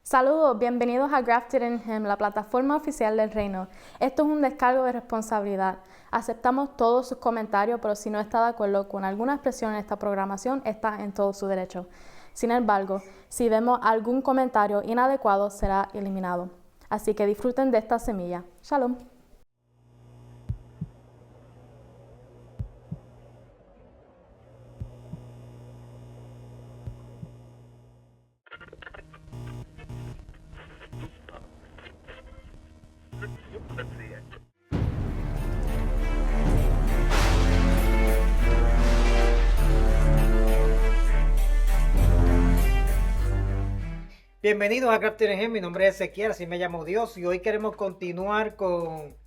Saludos, bienvenidos a Grafted in Him, la plataforma oficial del reino. Esto es un descargo de responsabilidad. Aceptamos todos sus comentarios, pero si no está de acuerdo con alguna expresión en esta programación, está en todo su derecho. Sin embargo, si vemos algún comentario inadecuado, será eliminado. Así que disfruten de esta semilla. Shalom. Bienvenidos a Crafting Gen, mi nombre es Ezequiel, así me llamo Dios, y hoy queremos continuar con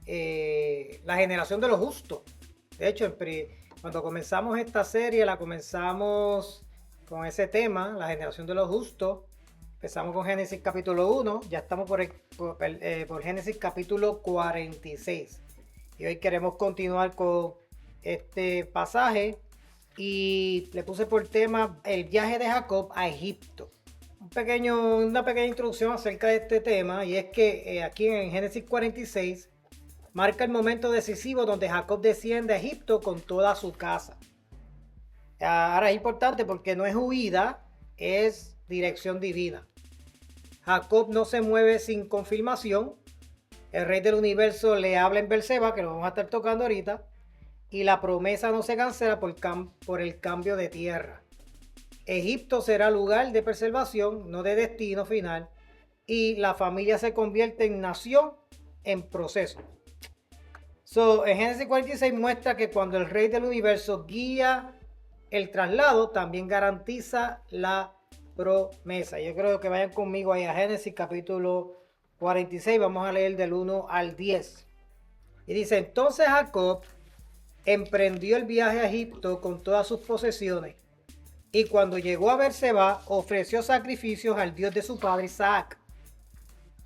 la generación de los justos. De hecho, cuando comenzamos esta serie, la comenzamos con ese tema, la generación de los justos. Empezamos con Génesis capítulo 1, ya estamos por Génesis capítulo 46. Y hoy queremos continuar con este pasaje y le puse por tema el viaje de Jacob a Egipto. Una pequeña introducción acerca de este tema, y es que aquí en Génesis 46 marca el momento decisivo donde Jacob desciende a Egipto con toda su casa. Ahora es importante porque no es huida, es dirección divina. Jacob no se mueve sin confirmación. El rey del universo le habla en Berseba, que lo vamos a estar tocando ahorita, y la promesa no se cancela por el cambio de tierra. Egipto será lugar de preservación, no de destino final, y la familia se convierte en nación en proceso. En Génesis 46 muestra que cuando el rey del universo guía el traslado, también garantiza la promesa. Yo creo que vayan conmigo ahí a Génesis capítulo 46, vamos a leer del 1 al 10. Y dice, entonces Jacob emprendió el viaje a Egipto con todas sus posesiones. Y cuando llegó a Berseba, ofreció sacrificios al Dios de su padre Isaac.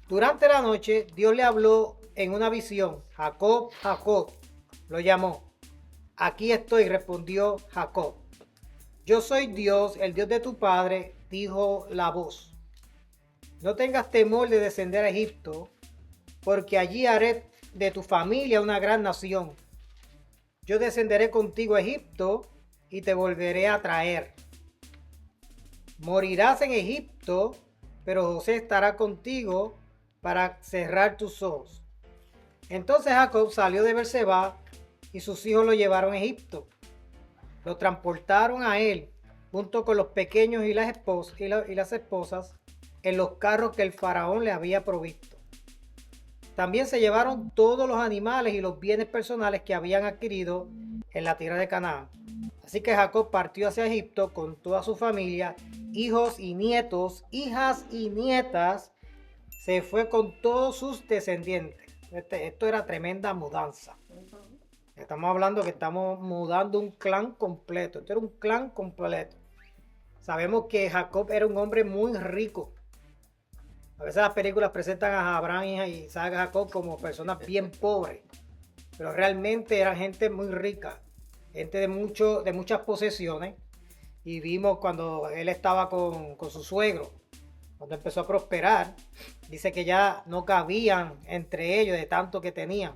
Durante la noche, Dios le habló en una visión. Jacob, Jacob, lo llamó. Aquí estoy, respondió Jacob. Yo soy Dios, el Dios de tu padre, dijo la voz. No tengas temor de descender a Egipto, porque allí haré de tu familia una gran nación. Yo descenderé contigo a Egipto y te volveré a traer. Morirás en Egipto, pero José estará contigo para cerrar tus ojos. Entonces Jacob salió de Berseba y sus hijos lo llevaron a Egipto. Lo transportaron a él, junto con los pequeños y las esposas, en los carros que el faraón le había provisto. También se llevaron todos los animales y los bienes personales que habían adquirido en la tierra de Canaán. Así que Jacob partió hacia Egipto con toda su familia, hijos y nietos, hijas y nietas. Se fue con todos sus descendientes. Esto era tremenda mudanza. Estamos hablando que estamos mudando un clan completo. Esto era un clan completo. Sabemos que Jacob era un hombre muy rico. A veces las películas presentan a Abraham y Isaac, Jacob como personas bien pobres. Pero realmente eran gente muy rica. Gente de muchas posesiones. Y vimos cuando él estaba con su suegro, cuando empezó a prosperar, dice que ya no cabían entre ellos de tanto que tenían.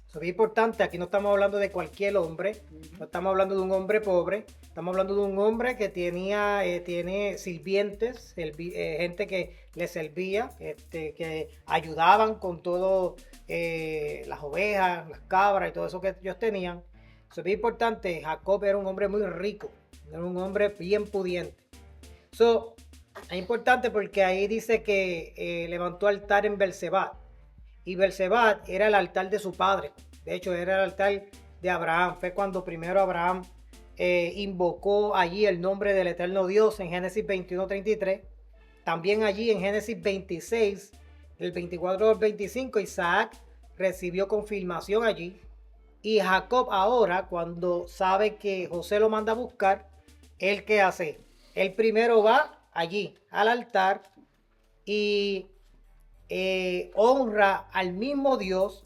Eso es importante, aquí no estamos hablando de cualquier hombre, no estamos hablando de un hombre pobre, estamos hablando de un hombre que tiene sirvientes, gente que le servía, que ayudaban con todo, las ovejas, las cabras y todo eso que ellos tenían. Eso es importante, Jacob era un hombre muy rico, era un hombre bien pudiente. Eso es importante porque ahí dice que levantó altar en Berseba. Y Berseba era el altar de su padre. De hecho, era el altar de Abraham. Fue cuando primero Abraham invocó allí el nombre del eterno Dios en Génesis 21:33. También allí en Génesis 26, del 24 al 25, Isaac recibió confirmación allí. Y Jacob ahora, cuando sabe que José lo manda a buscar, ¿él qué hace? Él primero va allí al altar y honra al mismo Dios,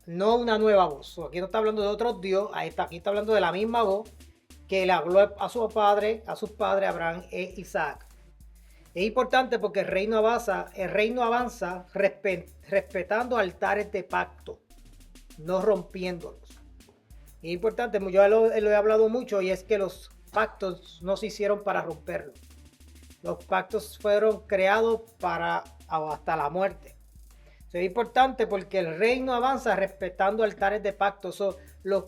no una nueva voz. Aquí no está hablando de otro Dios, aquí está hablando de la misma voz que le habló a sus padres Abraham e Isaac. Es importante porque el reino avanza respetando altares de pacto, no rompiéndolos. Es importante, yo lo he hablado mucho, y es que los pactos no se hicieron para romperlos. Los pactos fueron creados para hasta la muerte. Es importante porque el reino avanza respetando altares de pacto.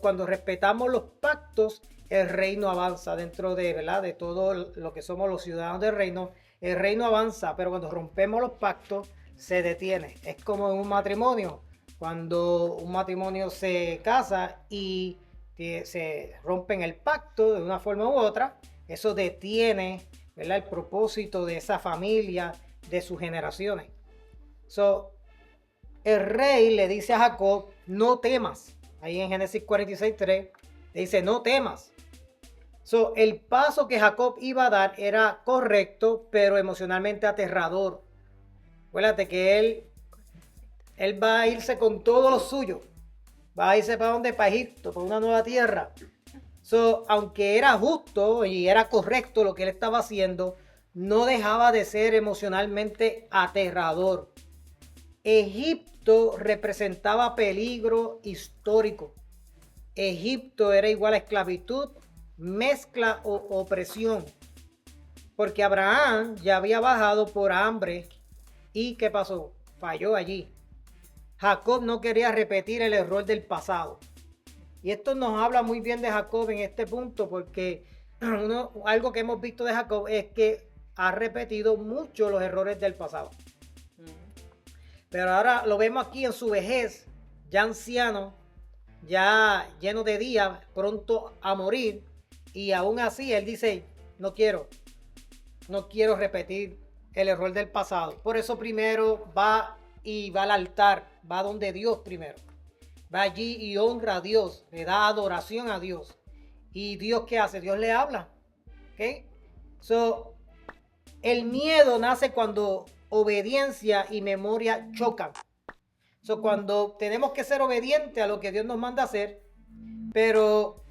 Cuando respetamos los pactos, el reino avanza dentro de, ¿verdad?, de todo lo que somos los ciudadanos del reino. El reino avanza, pero cuando rompemos los pactos, se detiene. Es como en un matrimonio. Cuando un matrimonio se casa y se rompen el pacto de una forma u otra, eso detiene, ¿verdad?, el propósito de esa familia, de sus generaciones. El rey le dice a Jacob, no temas. Ahí en Génesis 46:3 le dice, no temas. El paso que Jacob iba a dar era correcto, pero emocionalmente aterrador. Acuérdate que él va a irse con todo lo suyo. Va a irse para donde, para Egipto, para una nueva tierra. Aunque era justo y era correcto lo que él estaba haciendo, no dejaba de ser emocionalmente aterrador. Egipto representaba peligro histórico. Egipto era igual a esclavitud, mezcla o opresión. Porque Abraham ya había bajado por hambre. ¿Y qué pasó? Falló allí. Jacob no quería repetir el error del pasado. Y esto nos habla muy bien de Jacob en este punto, porque algo que hemos visto de Jacob es que ha repetido mucho los errores del pasado. Pero ahora lo vemos aquí en su vejez, ya anciano, ya lleno de días, pronto a morir. Y aún así él dice, no quiero repetir el error del pasado. Por eso primero va al altar, va donde Dios primero. Va allí y honra a Dios, le da adoración a Dios. ¿Y Dios qué hace? Dios le habla. ¿Ok? El miedo nace cuando obediencia y memoria chocan. Cuando tenemos que ser obedientes a lo que Dios nos manda hacer, pero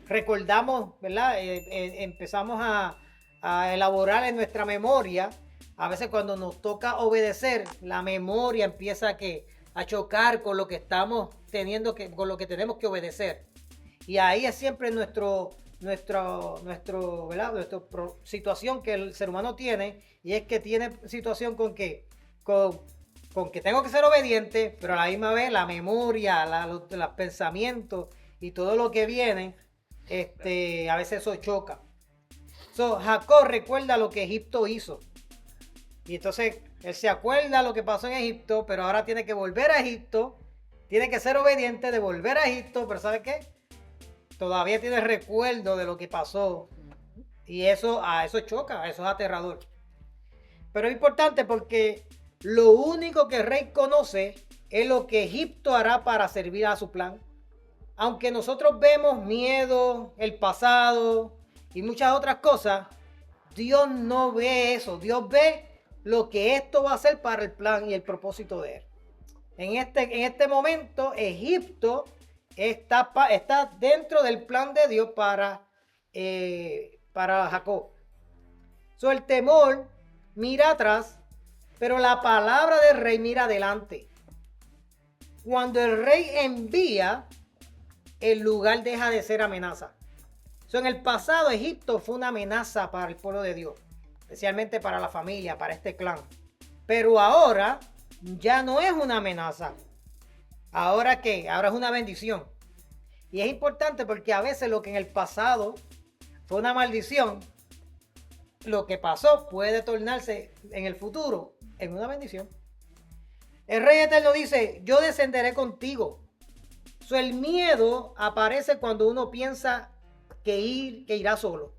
recordamos, ¿verdad? Empezamos a elaborar en nuestra memoria. A veces cuando nos toca obedecer, la memoria empieza a chocar con lo que estamos con lo que tenemos que obedecer. Y ahí es siempre nuestra situación que el ser humano tiene, y es que tiene situación con que tengo que ser obediente, pero a la misma vez la memoria, los pensamientos y todo lo que viene, a veces eso choca. Jacob recuerda lo que Egipto hizo. Y entonces él se acuerda lo que pasó en Egipto, pero ahora tiene que volver a Egipto. Tiene que ser obediente de volver a Egipto, pero ¿sabe qué? Todavía tiene recuerdo de lo que pasó. Y eso choca, eso es aterrador. Pero es importante porque lo único que el rey conoce es lo que Egipto hará para servir a su plan. Aunque nosotros vemos miedo, el pasado y muchas otras cosas, Dios no ve eso. Dios ve lo que esto va a hacer para el plan y el propósito de él. En este momento, Egipto está dentro del plan de Dios para Jacob. El temor mira atrás, pero la palabra del rey mira adelante. Cuando el rey envía, el lugar deja de ser amenaza. En el pasado, Egipto fue una amenaza para el pueblo de Dios, especialmente para la familia, para este clan. Pero ahora ya no es una amenaza. ¿Ahora qué? Ahora es una bendición. Y es importante porque a veces lo que en el pasado fue una maldición, lo que pasó puede tornarse en el futuro en una bendición. El Rey Eterno dice, yo descenderé contigo. El miedo aparece cuando uno piensa que irá solo.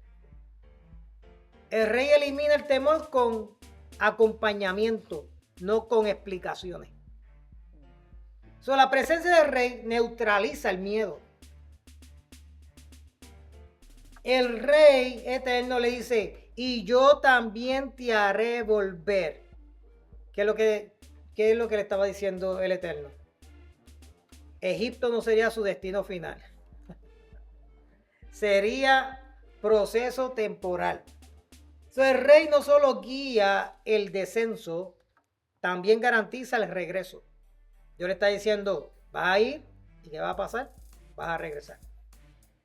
El rey elimina el temor con acompañamiento, no con explicaciones. La presencia del rey neutraliza el miedo. El Rey Eterno le dice, y yo también te haré volver. ¿Qué es lo que le estaba diciendo el Eterno? Egipto no sería su destino final. Sería proceso temporal. Entonces el rey no solo guía el descenso, también garantiza el regreso. Dios le está diciendo, vas a ir, ¿y qué va a pasar? Vas a regresar.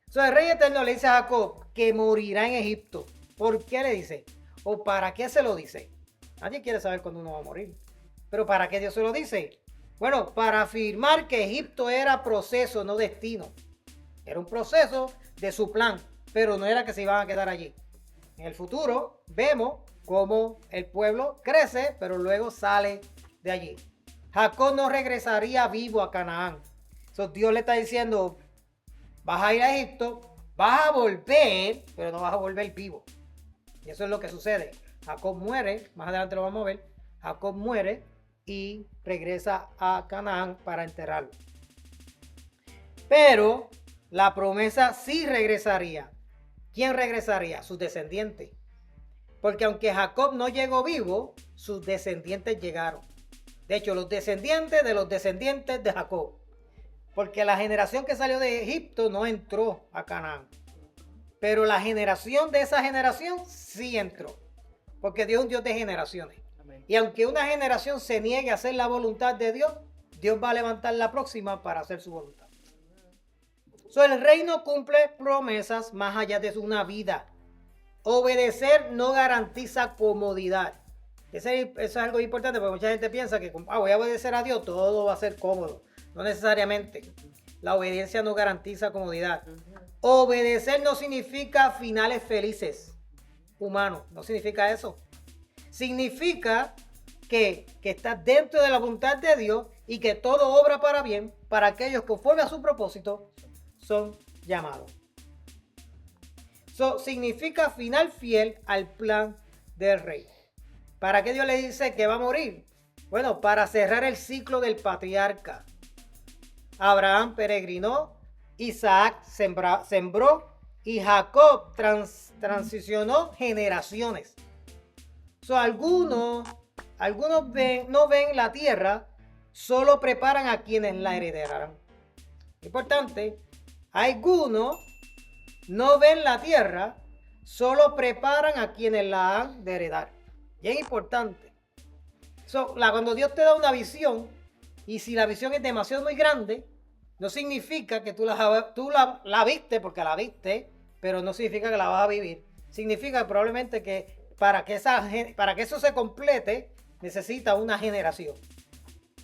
Entonces el rey eterno le dice a Jacob que morirá en Egipto. ¿Por qué le dice? ¿O para qué se lo dice? Nadie quiere saber cuándo uno va a morir. ¿Pero para qué Dios se lo dice? Bueno, para afirmar que Egipto era proceso, no destino. Era un proceso de su plan, pero no era que se iban a quedar allí. En el futuro vemos cómo el pueblo crece, pero luego sale de allí. Jacob no regresaría vivo a Canaán. Entonces Dios le está diciendo, vas a ir a Egipto, vas a volver, pero no vas a volver vivo. Y eso es lo que sucede. Jacob muere, más adelante lo vamos a ver. Jacob muere y regresa a Canaán para enterrarlo. Pero la promesa sí regresaría. ¿Quién regresaría? Sus descendientes. Porque aunque Jacob no llegó vivo, sus descendientes llegaron. De hecho, los descendientes de Jacob. Porque la generación que salió de Egipto no entró a Canaán. Pero la generación de esa generación sí entró. Porque Dios es un Dios de generaciones. Amén. Y aunque una generación se niegue a hacer la voluntad de Dios, Dios va a levantar la próxima para hacer su voluntad. El reino cumple promesas más allá de una vida. Obedecer no garantiza comodidad. Eso es algo importante porque mucha gente piensa que voy a obedecer a Dios, todo va a ser cómodo. No necesariamente. La obediencia no garantiza comodidad. Obedecer no significa finales felices humanos. No significa eso. Significa que estás dentro de la voluntad de Dios y que todo obra para bien para aquellos conforme a su propósito son llamados. Significa final fiel al plan del rey. ¿Para qué Dios le dice que va a morir? Bueno, para cerrar el ciclo del patriarca. Abraham peregrinó, Isaac sembró y Jacob transicionó generaciones. Algunos no ven la tierra, solo preparan a quienes la heredarán. Importante, algunos no ven la tierra, solo preparan a quienes la han de heredar. Y es importante. Cuando Dios te da una visión, y si la visión es demasiado muy grande, no significa que tú la viste, porque la viste, pero no significa que la vas a vivir. Significa probablemente que para que eso se complete, necesita una generación.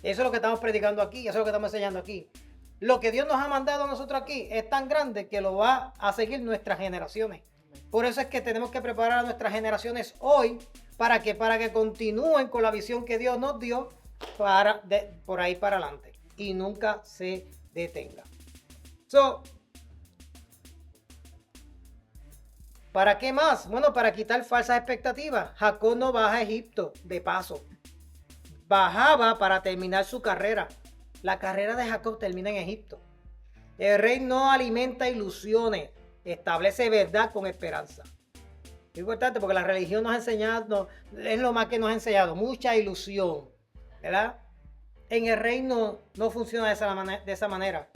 Eso es lo que estamos predicando aquí, eso es lo que estamos enseñando aquí. Lo que Dios nos ha mandado a nosotros aquí es tan grande que lo va a seguir nuestras generaciones. Por eso es que tenemos que preparar a nuestras generaciones hoy para que continúen con la visión que Dios nos dio por ahí para adelante y nunca se detenga. ¿Para qué más? Bueno, para quitar falsas expectativas. Jacob no baja a Egipto de paso. Bajaba para terminar su carrera. La carrera de Jacob termina en Egipto. El rey no alimenta ilusiones, establece verdad con esperanza. Es importante porque la religión nos ha enseñado, es lo más que nos ha enseñado, mucha ilusión, ¿verdad? En el reino no funciona de esa manera.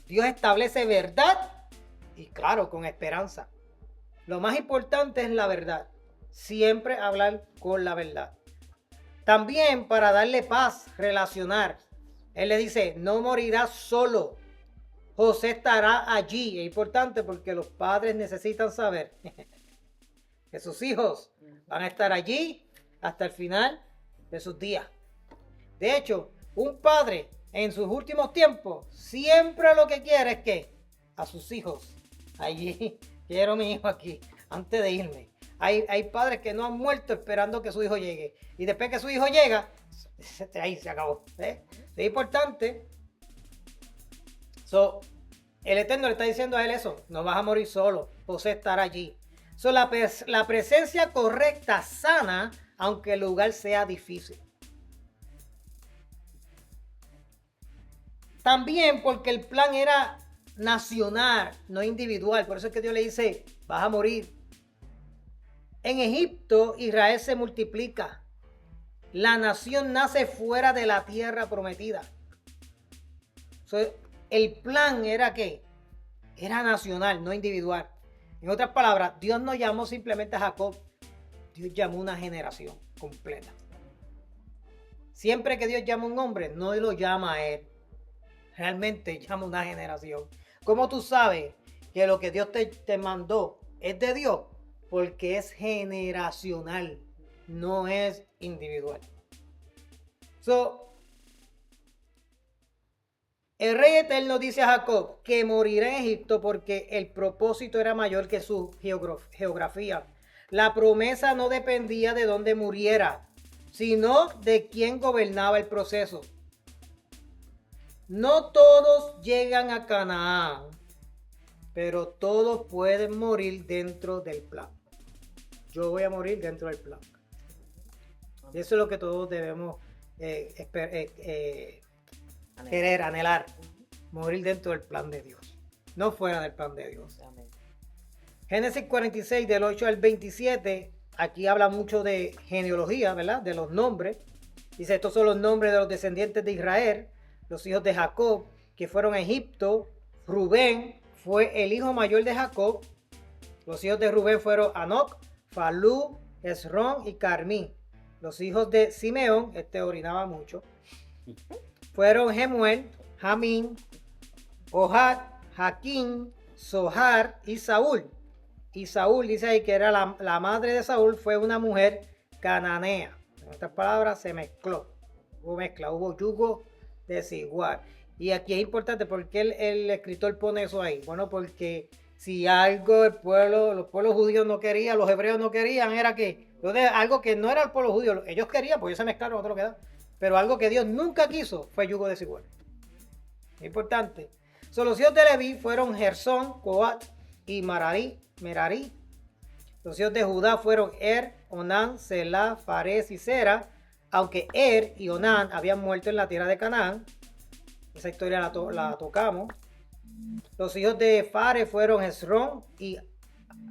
Dios establece verdad y claro, con esperanza. Lo más importante es la verdad. Siempre hablar con la verdad. También para darle paz, relacionar. Él le dice, no morirás solo. José estará allí. Es importante porque los padres necesitan saber que sus hijos van a estar allí hasta el final de sus días. De hecho, un padre en sus últimos tiempos siempre lo que quiere es que a sus hijos allí, quiero mi hijo aquí antes de irme. Hay padres que no han muerto esperando que su hijo llegue. Y después que su hijo llega, ahí se acabó. Es importante. El Eterno le está diciendo a él eso. No vas a morir solo. José estará allí. La presencia correcta sana, aunque el lugar sea difícil. También porque el plan era nacional, no individual. Por eso es que Dios le dice, vas a morir. En Egipto, Israel se multiplica. La nación nace fuera de la tierra prometida. El plan era ¿qué? Era nacional, no individual. En otras palabras, Dios no llamó simplemente a Jacob. Dios llamó una generación completa. Siempre que Dios llama a un hombre, no lo llama a él. Realmente llama a una generación. ¿Cómo tú sabes que lo que Dios te mandó es de Dios? Porque es generacional, no es individual. El rey eterno dice a Jacob que morirá en Egipto porque el propósito era mayor que su geografía. La promesa no dependía de dónde muriera, sino de quién gobernaba el proceso. No todos llegan a Canaán, pero todos pueden morir dentro del plan. Yo voy a morir dentro del plan. Y eso es lo que todos debemos querer, anhelar. Morir dentro del plan de Dios, no fuera del plan de Dios. Amén. Génesis 46, del 8 al 27, aquí habla mucho de genealogía, ¿verdad? De los nombres. Dice, estos son los nombres de los descendientes de Israel, los hijos de Jacob, que fueron a Egipto. Rubén fue el hijo mayor de Jacob. Los hijos de Rubén fueron Anoc, Falú, Esrón y Carmí. Los hijos de Simeón, orinaba mucho, fueron Gemuel, Jamín, Ohad, Jaquín, Zohar y Saúl. Y Saúl, dice ahí que era la madre de Saúl, fue una mujer cananea. En otras palabras, se mezcló. Hubo yugo desigual. Y aquí es importante, porque el escritor pone eso ahí. Bueno, porque si algo los pueblos judíos no querían, los hebreos no querían, era que algo que no era el pueblo judío, ellos querían, pues ellos se mezclaron, otro que da. Pero algo que Dios nunca quiso fue yugo desigual. Importante. Los hijos de Leví fueron Gersón, Coat y Merari. Los hijos de Judá fueron Onán, Selá, Fares y Zera. Aunque y Onán habían muerto en la tierra de Canaán. Esa historia la tocamos. Los hijos de Fares fueron Hezrón y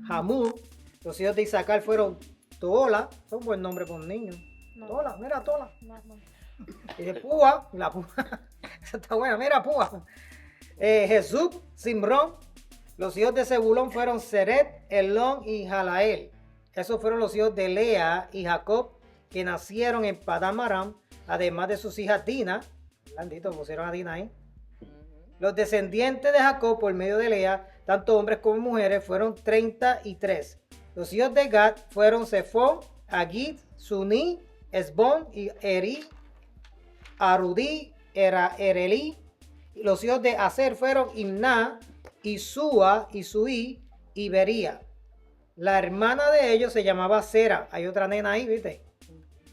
Hamul. Los hijos de Isaacar fueron Tola. Es un buen nombre para un niño. No. Tola, mira Tola. No. Y de Púa, la Púa. Esa está buena, mira Púa. Jesús, Simrón. Los hijos de Zebulón fueron Seret, Elón y Jalael. Esos fueron los hijos de Lea y Jacob, que nacieron en Padán Aram, además de sus hijas Dina. Blandito, pusieron a Dina ahí. Los descendientes de Jacob por medio de Lea, tanto hombres como mujeres, fueron 33. Los hijos de Gad fueron Zephón, Agid, Suní, Esbón y Eri, Arudí, Erelí. Los hijos de Aser fueron Imná, Isúa, Isuí y Bería. La hermana de ellos se llamaba Sera. Hay otra nena ahí, ¿viste?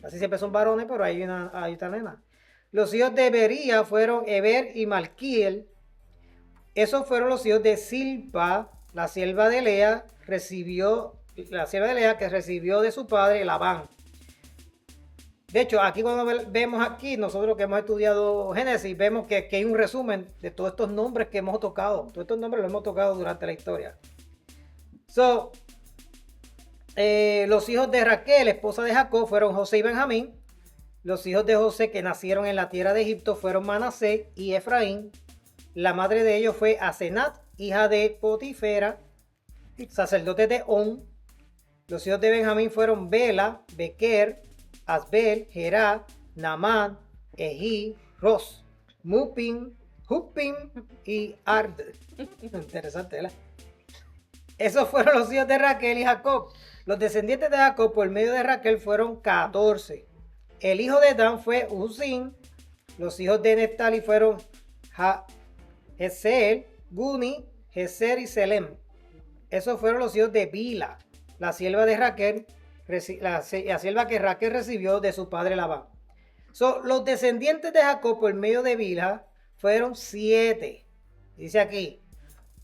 Así siempre son varones, pero hay otra nena. Los hijos de Bería fueron Eber y Malquiel. Esos fueron los hijos de Silpa, la sierva de Lea que recibió de su padre Labán. De hecho, aquí cuando vemos aquí, nosotros que hemos estudiado Génesis, vemos que hay un resumen de todos estos nombres que hemos tocado. Todos estos nombres los hemos tocado durante la historia. Los hijos de Raquel, esposa de Jacob, fueron José y Benjamín. Los hijos de José que nacieron en la tierra de Egipto fueron Manasés y Efraín. La madre de ellos fue Asenat, hija de Potifera, sacerdote de On. Los hijos de Benjamín fueron Bela, Bequer, Asbel, Gerá, Naamán, Ejí, Ros, Mupim, Hupim y Ard. Interesante, ¿verdad? Esos fueron los hijos de Raquel y Jacob. Los descendientes de Jacob por medio de Raquel fueron 14. El hijo de Dan fue Uzín. Los hijos de Neftali fueron Geseel, Guni, Geser y Selem. Esos fueron los hijos de Bila, la sierva de Raquel, la sierva que Raquel recibió de su padre Labán. Los descendientes de Jacob por medio de Bila fueron 7. Dice aquí,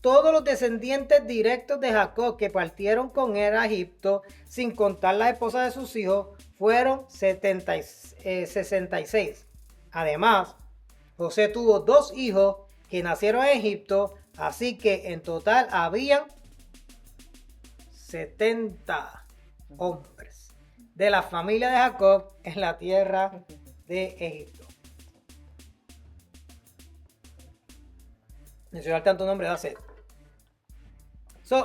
todos los descendientes directos de Jacob que partieron con él a Egipto, sin contar las esposas de sus hijos, fueron 66. Además, José tuvo 2 hijos que nacieron en Egipto, así que en total habían 70 hombres de la familia de Jacob en la tierra de Egipto. Mencionar tanto nombre de hacer.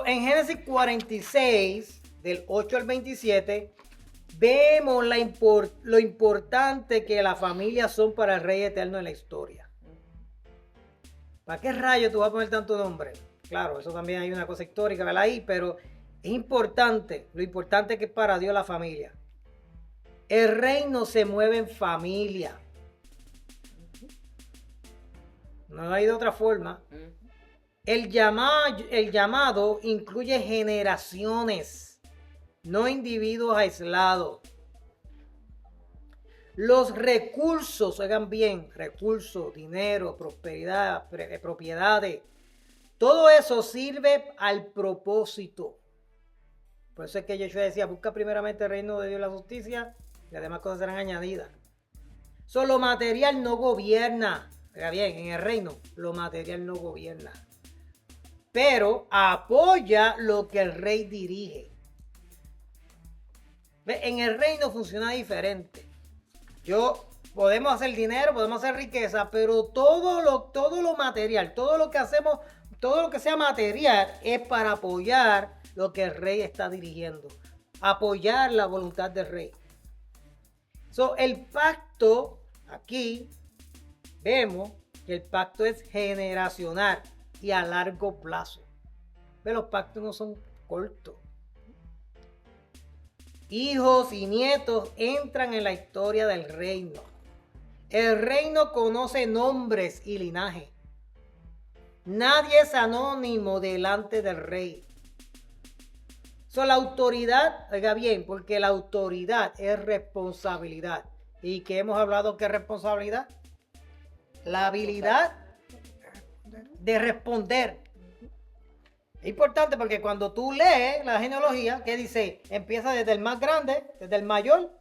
En Génesis 46, del 8 al 27, vemos lo importante que las familias son para el Rey eterno en la historia. ¿Para qué rayo tú vas a poner tanto nombre? Claro, eso también hay una cosa histórica, ¿verdad? Ahí, pero es importante, lo importante que es para Dios la familia. El reino se mueve en familia. No hay de otra forma. El llamado incluye generaciones, no individuos aislados. Los recursos, oigan bien, recursos, dinero, prosperidad, propiedades, todo eso sirve al propósito. Por eso es que Yeshua decía, busca primeramente el reino de Dios y la justicia, y las demás cosas serán añadidas. Lo material no gobierna. Oiga bien, en el reino, lo material no gobierna. Pero apoya lo que el rey dirige. En el reino funciona diferente. Podemos hacer dinero, podemos hacer riqueza, pero todo lo material, todo lo que hacemos, todo lo que sea material es para apoyar lo que el rey está dirigiendo. Apoyar la voluntad del rey. El pacto, aquí vemos que el pacto es generacional y a largo plazo. Pero los pactos no son cortos. Hijos y nietos entran en la historia del reino. El reino conoce nombres y linaje. Nadie es anónimo delante del rey. La autoridad, oiga bien, porque la autoridad es responsabilidad. ¿Y qué hemos hablado que es responsabilidad? La habilidad de responder. Es importante porque cuando tú lees la genealogía, ¿qué dice? Empieza desde el más grande, desde el mayor,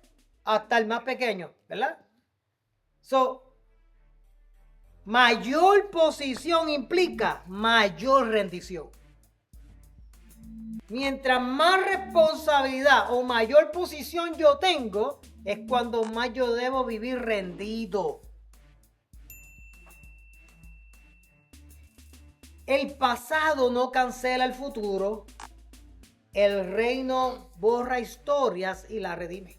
hasta el más pequeño, ¿verdad? Mayor posición implica mayor rendición. Mientras más responsabilidad o mayor posición yo tengo, es cuando más yo debo vivir rendido. El pasado no cancela el futuro. El reino borra historias y la redime.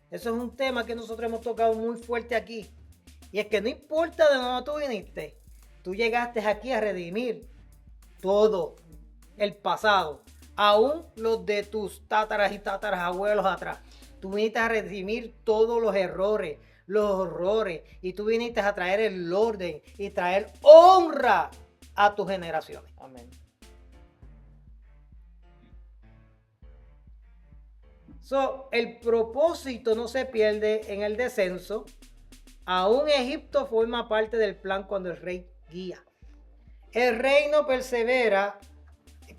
Eso es un tema que nosotros hemos tocado muy fuerte aquí. Y es que no importa de dónde tú viniste, tú llegaste aquí a redimir todo el pasado. Aún los de tus tátaras y tátaras abuelos atrás. Tú viniste a redimir todos los errores, los horrores. Y tú viniste a traer el orden y traer honra a tus generaciones. Amén. El propósito no se pierde en el descenso. Aún Egipto forma parte del plan cuando el rey guía. El reino persevera.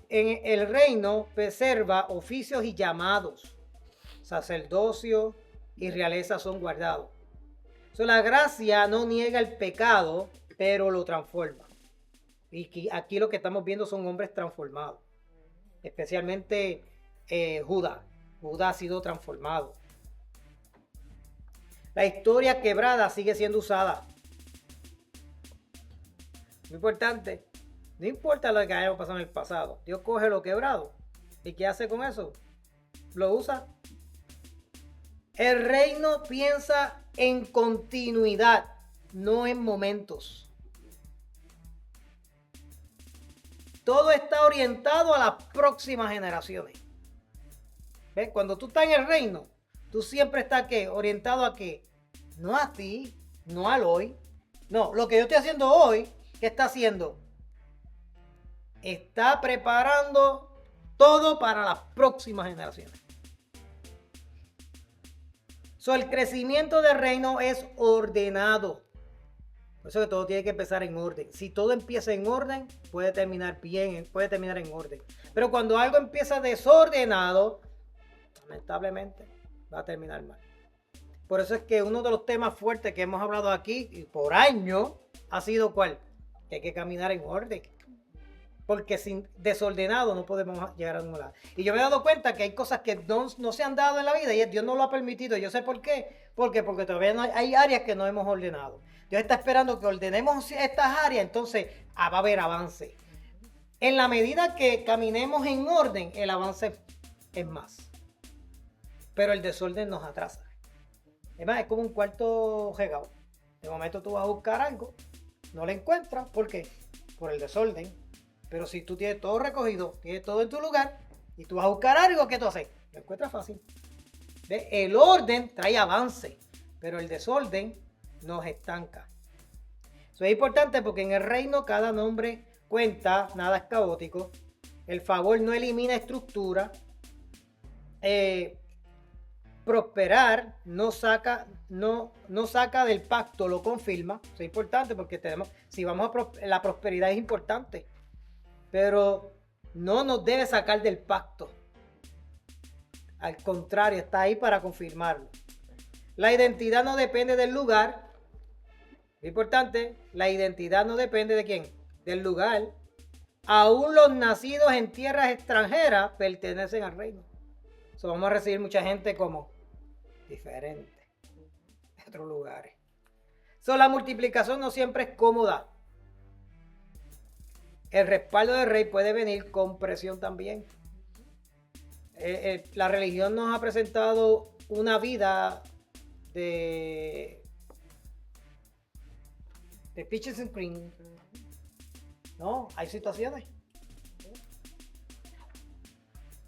En el reino preserva oficios y llamados. Sacerdocio y realeza son guardados. La gracia no niega el pecado, pero lo transforma. Y aquí lo que estamos viendo son hombres transformados. Especialmente Judá. Judá ha sido transformado. La historia quebrada sigue siendo usada. Muy importante. No importa lo que haya pasado en el pasado. Dios coge lo quebrado. ¿Y qué hace con eso? Lo usa. El reino piensa en continuidad, no en momentos. Todo está orientado a las próximas generaciones. ¿Ves? Cuando tú estás en el reino, tú siempre estás ¿qué? Orientado a qué. No a ti, no al hoy. No, lo que yo estoy haciendo hoy, ¿qué está haciendo? Está preparando todo para las próximas generaciones. El crecimiento del reino es ordenado. Por eso que todo tiene que empezar en orden. Si todo empieza en orden, puede terminar bien, puede terminar en orden. Pero cuando algo empieza desordenado, lamentablemente va a terminar mal. Por eso es que uno de los temas fuertes que hemos hablado aquí y por años ha sido ¿cuál? Que hay que caminar en orden. Porque sin desordenado no podemos llegar a ningún lado. Y yo me he dado cuenta que hay cosas que no se han dado en la vida y Dios no lo ha permitido. Yo sé por qué. Porque todavía no hay áreas que no hemos ordenado. Dios está esperando que ordenemos estas áreas, entonces va a haber avance. En la medida que caminemos en orden, el avance es más. pero el desorden nos atrasa. Es más, es como un cuarto regado. De momento tú vas a buscar algo, no lo encuentras, ¿por qué? Por el desorden. Pero si tú tienes todo recogido, tienes todo en tu lugar, y tú vas a buscar algo, ¿qué tú haces? Lo encuentras fácil. ¿Ves? El orden trae avance, pero el desorden nos estanca. Eso es importante porque en el reino cada nombre cuenta, nada es caótico. El favor no elimina estructura. Prosperar no saca del pacto, lo confirma. Eso es importante porque si vamos a la prosperidad es importante, pero no nos debe sacar del pacto. Al contrario, está ahí para confirmarlo. La identidad no depende del lugar. Es importante, la identidad no depende de quién, del lugar. Aún los nacidos en tierras extranjeras pertenecen al reino. So, vamos a recibir mucha gente como diferente de otros lugares. So, la multiplicación no siempre es cómoda. El respaldo del rey puede venir con presión también. La religión nos ha presentado una vida de peaches and cream. No, hay situaciones.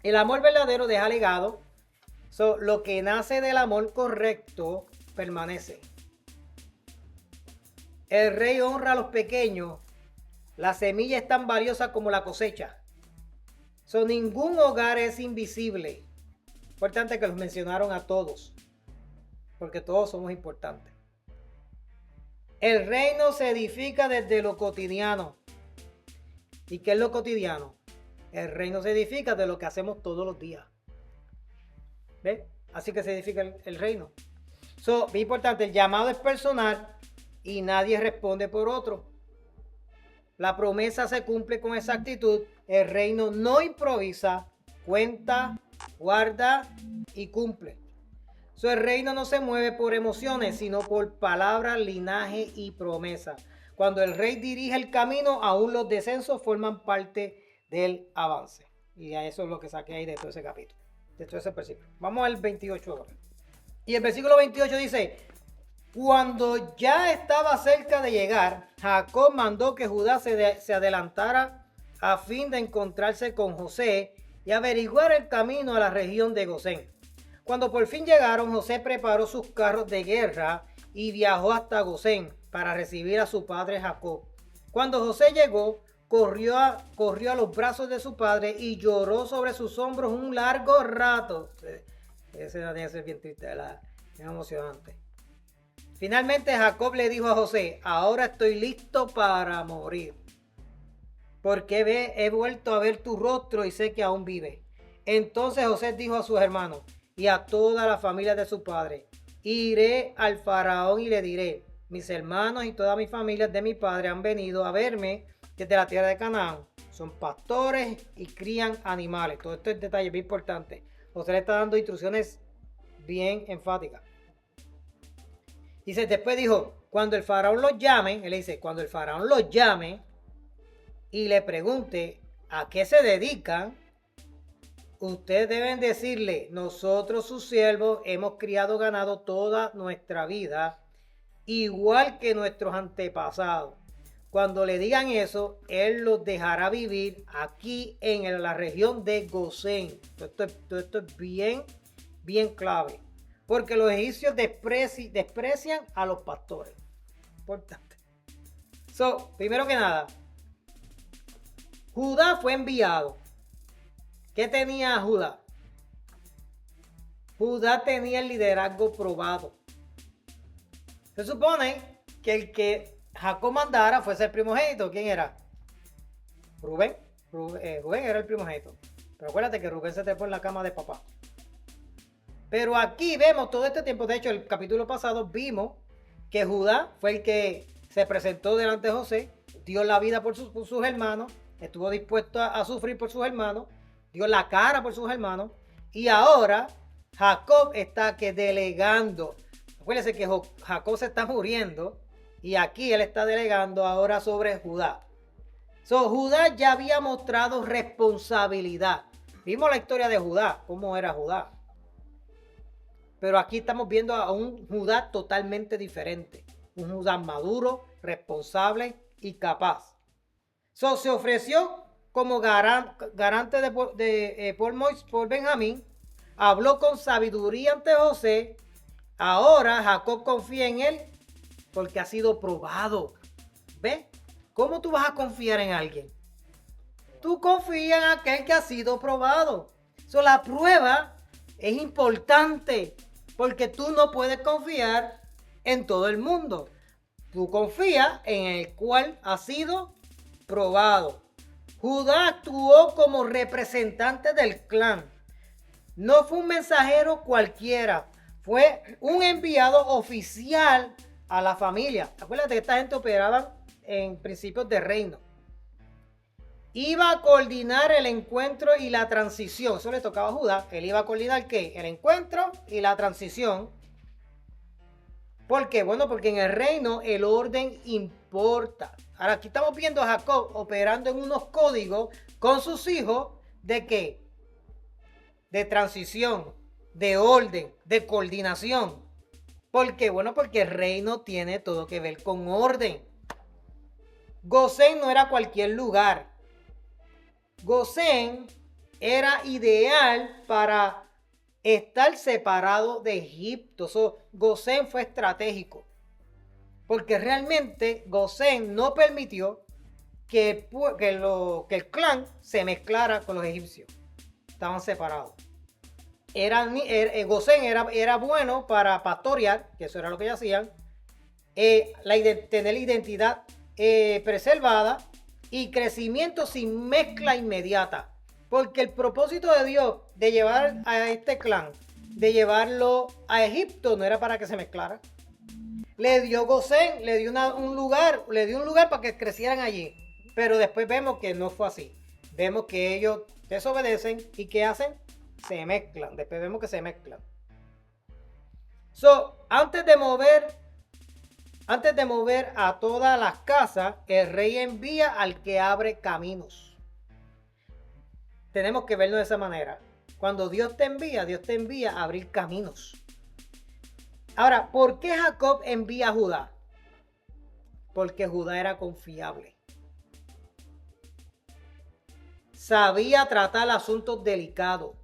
El amor verdadero deja legado. Lo que nace del amor correcto permanece. El rey honra a los pequeños. La semilla es tan valiosa como la cosecha. Ningún hogar es invisible. Importante que los mencionaron a todos, porque todos somos importantes. El reino se edifica desde lo cotidiano. ¿Y qué es lo cotidiano? El reino se edifica de lo que hacemos todos los días. ¿Ves? Así que se edifica el reino. Es importante, el llamado es personal y nadie responde por otro. La promesa se cumple con exactitud. El reino no improvisa, cuenta, guarda y cumple. El reino no se mueve por emociones, sino por palabras, linaje y promesa. Cuando el rey dirige el camino, aún los descensos forman parte del avance. Y a eso es lo que saqué ahí de todo ese capítulo, de todo ese versículo. Vamos al 28 ahora. Y el versículo 28 dice: cuando ya estaba cerca de llegar, Jacob mandó que Judá se adelantara a fin de encontrarse con José y averiguar el camino a la región de Gosén. Cuando por fin llegaron, José preparó sus carros de guerra y viajó hasta Gosén para recibir a su padre Jacob. Cuando José llegó, corrió a los brazos de su padre y lloró sobre sus hombros un largo rato. Ese debe ser bien triste, ¿verdad? Es emocionante. Finalmente Jacob le dijo a José: ahora estoy listo para morir, porque he vuelto a ver tu rostro y sé que aún vive. Entonces José dijo a sus hermanos y a toda la familia de su padre: iré al faraón y le diré: mis hermanos y toda mi familia de mi padre han venido a verme desde la tierra de Canaán. Son pastores y crían animales. Todo esto es detalle bien importante. José le está dando instrucciones bien enfáticas. Dice, después dijo: cuando el faraón los llame, él dice, cuando el faraón los llame y le pregunte a qué se dedican, ustedes deben decirle: nosotros sus siervos hemos criado ganado toda nuestra vida, igual que nuestros antepasados. Cuando le digan eso, él los dejará vivir aquí en la región de Gosén. Esto es bien, bien clave. Porque los egipcios desprecian a los pastores. Importante. Primero que nada, Judá fue enviado. ¿Qué tenía Judá? Judá tenía el liderazgo probado. Se supone que el que Jacob mandara fuese el primogénito. ¿Quién era? Rubén. Rubén era el primogénito. Pero acuérdate que Rubén se trepó en la cama de papá. Pero aquí vemos todo este tiempo, de hecho el capítulo pasado vimos que Judá fue el que se presentó delante de José, dio la vida por sus hermanos, estuvo dispuesto a sufrir por sus hermanos, dio la cara por sus hermanos, y ahora Jacob está delegando. Acuérdense que Jacob se está muriendo y aquí él está delegando ahora sobre Judá. Judá ya había mostrado responsabilidad. Vimos la historia de Judá, cómo era Judá. Pero aquí estamos viendo a un Judá totalmente diferente. Un Judá maduro, responsable y capaz. Se ofreció como garante por Benjamín. Habló con sabiduría ante José. Ahora Jacob confía en él porque ha sido probado. ¿Ves? ¿Cómo tú vas a confiar en alguien? Tú confías en aquel que ha sido probado. La prueba es importante porque tú no puedes confiar en todo el mundo. Tú confías en el cual ha sido probado. Judá actuó como representante del clan. No fue un mensajero cualquiera. Fue un enviado oficial a la familia. Acuérdate que esta gente operaba en principios de reino. Iba a coordinar el encuentro y la transición. Eso le tocaba a Judá. Él iba a coordinar ¿qué? El encuentro y la transición. ¿Por qué? Bueno, porque en el reino el orden importa. Ahora aquí estamos viendo a Jacob operando en unos códigos con sus hijos de ¿qué? De transición, de orden, de coordinación. ¿Por qué? Bueno, porque el reino tiene todo que ver con orden. Gosén no era cualquier lugar. Gosén era ideal para estar separado de Egipto. Gosén fue estratégico. Porque realmente Gosén no permitió que el clan se mezclara con los egipcios. Estaban separados. Gosén era bueno para pastorear, que eso era lo que ellos hacían. Tener la identidad preservada y crecimiento sin mezcla inmediata. Porque el propósito de Dios de llevar a este clan, de llevarlo a Egipto, no era para que se mezclara. Le dio Gosén, le dio un lugar para que crecieran allí. Pero después vemos que no fue así. Vemos que ellos desobedecen y ¿qué hacen? Se mezclan. Después vemos que se mezclan. Antes de mover a todas las casas, el rey envía al que abre caminos. Tenemos que verlo de esa manera. Cuando Dios te envía a abrir caminos. Ahora, ¿por qué Jacob envía a Judá? Porque Judá era confiable. Sabía tratar asuntos delicados.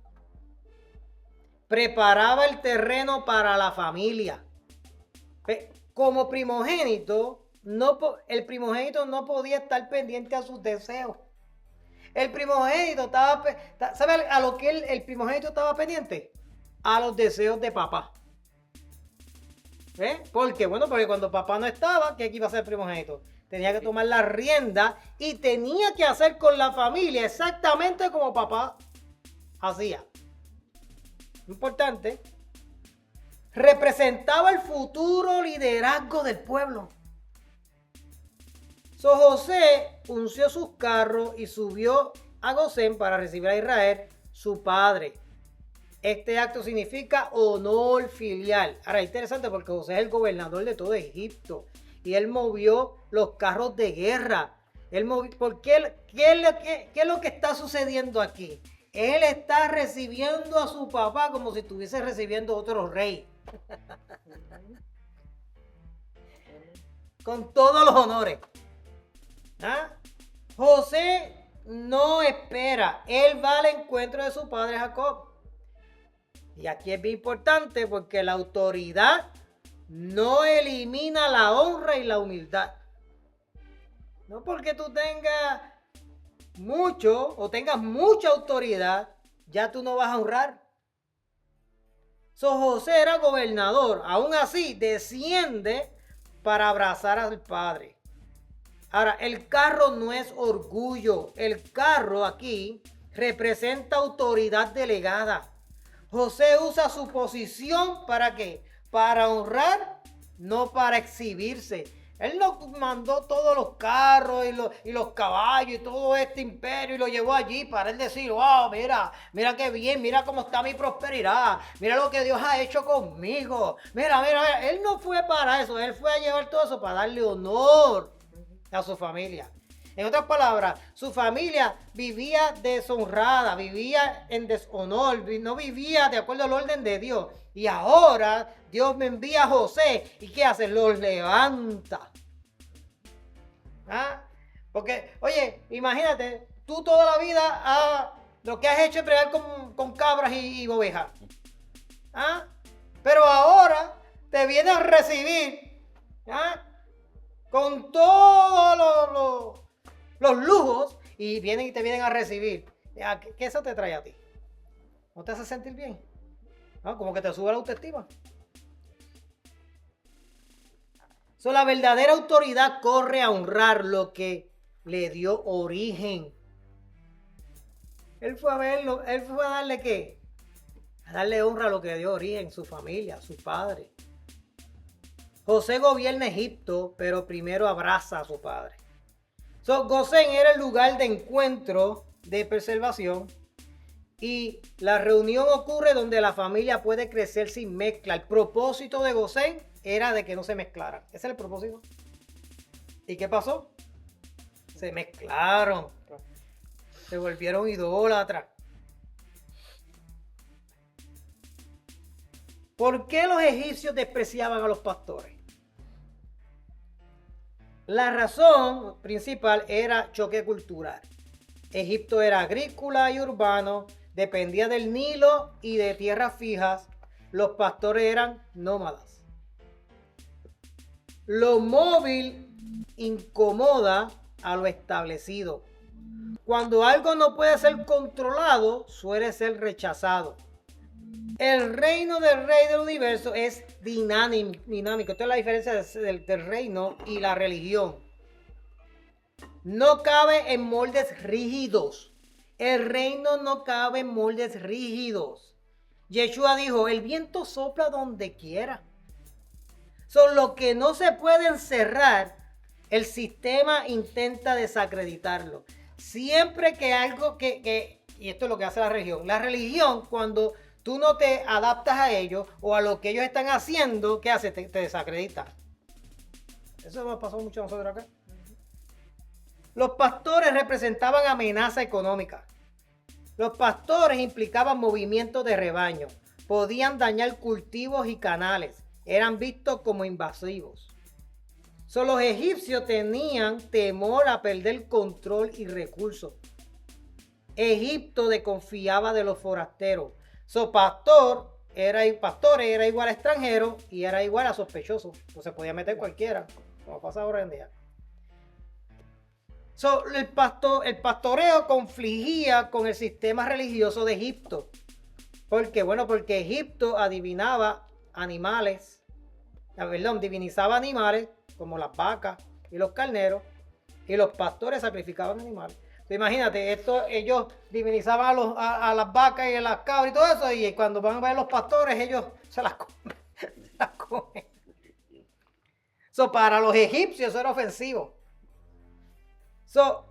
Preparaba el terreno para la familia. Como primogénito, el primogénito no podía estar pendiente a sus deseos. El primogénito ¿sabe a lo que el primogénito estaba pendiente? A los deseos de papá. ¿Por qué? Bueno, porque cuando papá no estaba, ¿qué iba a hacer el primogénito? Tenía que tomar la rienda y tenía que hacer con la familia exactamente como papá hacía. Importante. Representaba el futuro liderazgo del pueblo. José unció sus carros y subió a Gosén para recibir a Israel, su padre. Este acto significa honor filial. Ahora, es interesante porque José es el gobernador de todo Egipto. Y él movió los carros de guerra. ¿Qué es lo que está sucediendo aquí? Él está recibiendo a su papá como si estuviese recibiendo otro rey. Con todos los honores. José no espera. Él va al encuentro de su padre Jacob. Y aquí es bien importante porque la autoridad no elimina la honra y la humildad. No porque tú tengas mucho o tengas mucha autoridad, ya tú no vas a honrar. José era gobernador, aún así desciende para abrazar al padre. Ahora, el carro no es orgullo, el carro aquí representa autoridad delegada. José usa su posición ¿para qué? Para honrar, no para exhibirse. Él no mandó todos los carros y los caballos y todo este imperio y lo llevó allí para él decir, wow, mira qué bien, mira cómo está mi prosperidad, mira lo que Dios ha hecho conmigo. Mira. Él no fue para eso, él fue a llevar todo eso para darle honor a su familia. En otras palabras, su familia vivía deshonrada, vivía en deshonor, no vivía de acuerdo al orden de Dios. Y ahora Dios me envía a José. ¿Y qué hace? Los levanta. ¿Ah? Porque, oye, imagínate, tú toda la vida lo que has hecho es bregar con cabras y ovejas. ¿Ah? Pero ahora te viene a recibir, ¿ah? Con todos los lujos y te vienen a recibir. ¿Qué eso te trae a ti? ¿No te hace sentir bien? ¿No? Como que te sube la autoestima. La verdadera autoridad corre a honrar lo que le dio origen. Él fue a verlo, él fue a darle ¿qué? A darle honra a lo que le dio origen, su familia, su padre. José gobierna Egipto, pero primero abraza a su padre. Gosén era el lugar de encuentro, de preservación, y la reunión ocurre donde la familia puede crecer sin mezcla. El propósito de Gosén era de que no se mezclaran. Ese es el propósito. ¿Y qué pasó? Se mezclaron. Se volvieron idólatras. ¿Por qué los egipcios despreciaban a los pastores? La razón principal era choque cultural. Egipto era agrícola y urbano, dependía del Nilo y de tierras fijas. Los pastores eran nómadas. Lo móvil incomoda a lo establecido. Cuando algo no puede ser controlado, suele ser rechazado. El reino del rey del universo es dinámico. Esta es la diferencia del reino y la religión. No cabe en moldes rígidos. El reino no cabe en moldes rígidos. Yeshua dijo, el viento sopla donde quiera. Lo que no se puede encerrar, el sistema intenta desacreditarlo. Siempre que algo y esto es lo que hace la religión, cuando tú no te adaptas a ellos o a lo que ellos están haciendo, ¿qué hace? Te desacredita. Eso nos pasó mucho a nosotros acá. Los pastores representaban amenaza económica. Los pastores implicaban movimientos de rebaño. Podían dañar cultivos y canales. Eran vistos como invasivos. Los egipcios tenían temor a perder control y recursos. Egipto desconfiaba de los forasteros. Pastor era igual a extranjero y era igual a sospechoso. No se podía meter cualquiera, como pasa ahora en día. El pastoreo confligía con el sistema religioso de Egipto. ¿Por qué? Bueno, porque Egipto adivinaba animales, divinizaba animales como las vacas y los carneros, y los pastores sacrificaban animales. Entonces, imagínate, ellos divinizaban a las vacas y a las cabras y todo eso, y cuando van a ver los pastores, ellos se las comen. Para los egipcios eso era ofensivo.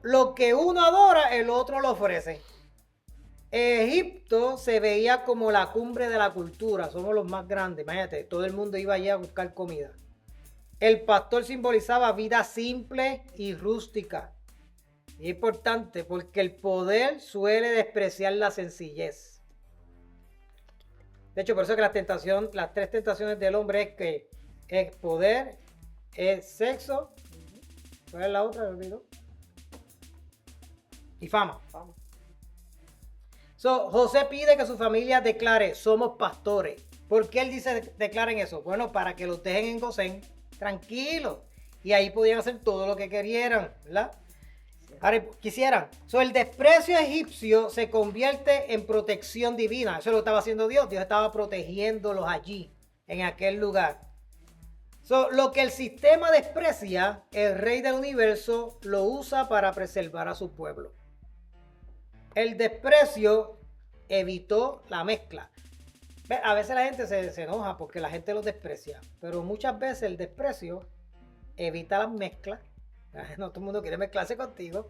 Lo que uno adora, el otro lo ofrece. Egipto se veía como la cumbre de la cultura, somos los más grandes, imagínate, todo el mundo iba allí a buscar comida. El pastor simbolizaba vida simple y rústica. Y es importante porque el poder suele despreciar la sencillez. De hecho, por eso que las tres tentaciones del hombre es que es poder, es sexo, ¿cuál es la otra? ¿Me olvidó? Y fama. José pide que su familia declare, somos pastores. ¿Por qué él dice declaren eso? Bueno, para que los dejen en Gosén tranquilos. Y ahí podían hacer todo lo que quisieran, ¿verdad? Ahora, quisieran. El desprecio egipcio se convierte en protección divina. Eso lo estaba haciendo Dios. Dios estaba protegiéndolos allí, en aquel lugar. Lo que el sistema desprecia, el rey del universo lo usa para preservar a su pueblo. El desprecio evitó la mezcla. A veces la gente se enoja porque la gente los desprecia, pero muchas veces el desprecio evita las mezclas. No todo el mundo quiere mezclarse contigo,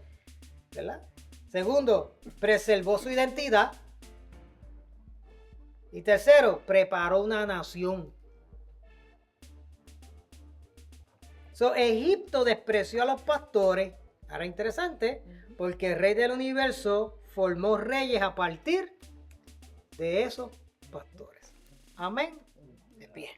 ¿verdad? Segundo, preservó su identidad. Y tercero, preparó una nación. Egipto despreció a los pastores. Ahora interesante, porque el Rey del universo formó reyes a partir de esos pastores. Amén. De pie.